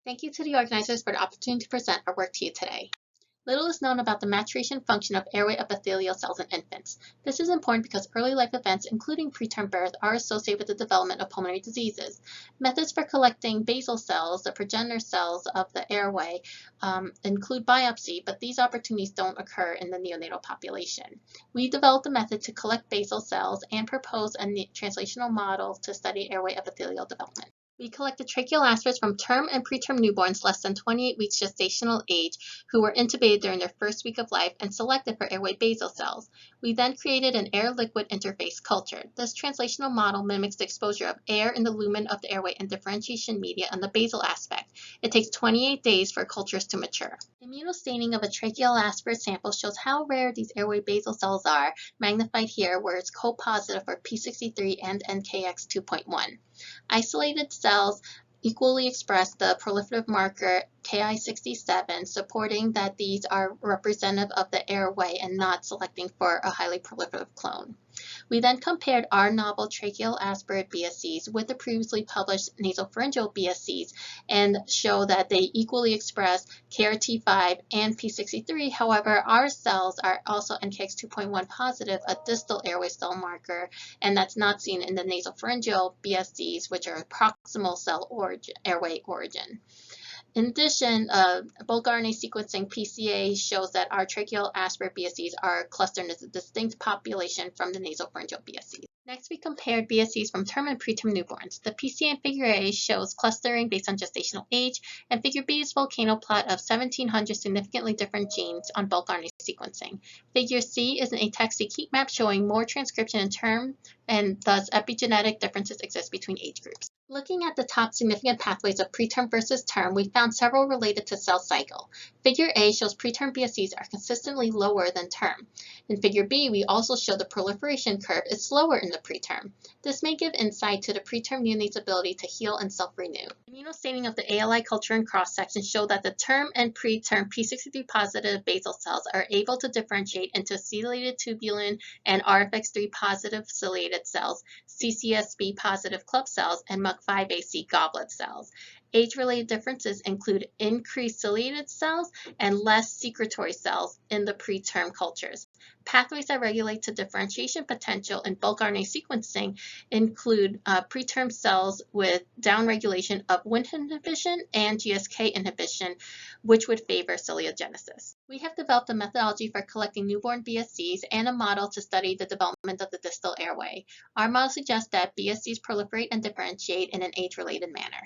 Thank you to the organizers for the opportunity to present our work to you today. Little is known about the maturation function of airway epithelial cells in infants. This is important because early life events, including preterm birth, are associated with the development of pulmonary diseases. Methods for collecting basal cells, the progenitor cells of the airway, include biopsy, but these opportunities don't occur in the neonatal population. We developed a method to collect basal cells and propose a translational model to study airway epithelial development. We collected tracheal aspirates from term and preterm newborns less than 28 weeks gestational age who were intubated during their first week of life and selected for airway basal cells. We then created an air-liquid interface culture. This translational model mimics the exposure of air in the lumen of the airway and differentiation media on the basal aspect. It takes 28 days for cultures to mature. Immunostaining of a tracheal aspirate sample shows how rare these airway basal cells are, magnified here where it's co-positive for P63 and NKX2.1. Isolated cells equally express the proliferative marker Ki67, supporting that these are representative of the airway and not selecting for a highly proliferative clone. We then compared our novel tracheal aspirate BSCs with the previously published nasopharyngeal BSCs and show that they equally express KRT5 and P63. However, our cells are also NKX2.1 positive, a distal airway cell marker, and that's not seen in the nasopharyngeal BSCs, which are proximal cell airway origin. In addition, bulk RNA sequencing PCA shows that our tracheal aspirate BSCs are clustered as a distinct population from the nasopharyngeal BSCs. Next, we compared BSCs from term and preterm newborns. The PCA in figure A shows clustering based on gestational age, and figure B is a volcano plot of 1,700 significantly different genes on bulk RNA sequencing. Figure C is an ataxic heat map showing more transcription in term, and thus epigenetic differences exist between age groups. Looking at the top significant pathways of preterm versus term, we found several related to cell cycle. Figure A shows preterm BSCs are consistently lower than term. In figure B, we also show the proliferation curve is slower in the preterm. This may give insight to the preterm neonate's ability to heal and self-renew. Immunostaining of the ALI culture and cross-section show that the term and preterm P63 positive basal cells are able to differentiate into ciliated tubulin and RFX3 positive ciliated cells, CCSB positive club cells, and MUC5AC goblet cells. Age-related differences include increased ciliated cells and less secretory cells in the preterm cultures. Pathways that regulate to differentiation potential in bulk RNA sequencing include preterm cells with downregulation of Wnt inhibition and GSK inhibition, which would favor ciliogenesis. We have developed a methodology for collecting newborn BSCs and a model to study the development of the distal airway. Our model suggests that BSCs proliferate and differentiate in an age-related manner.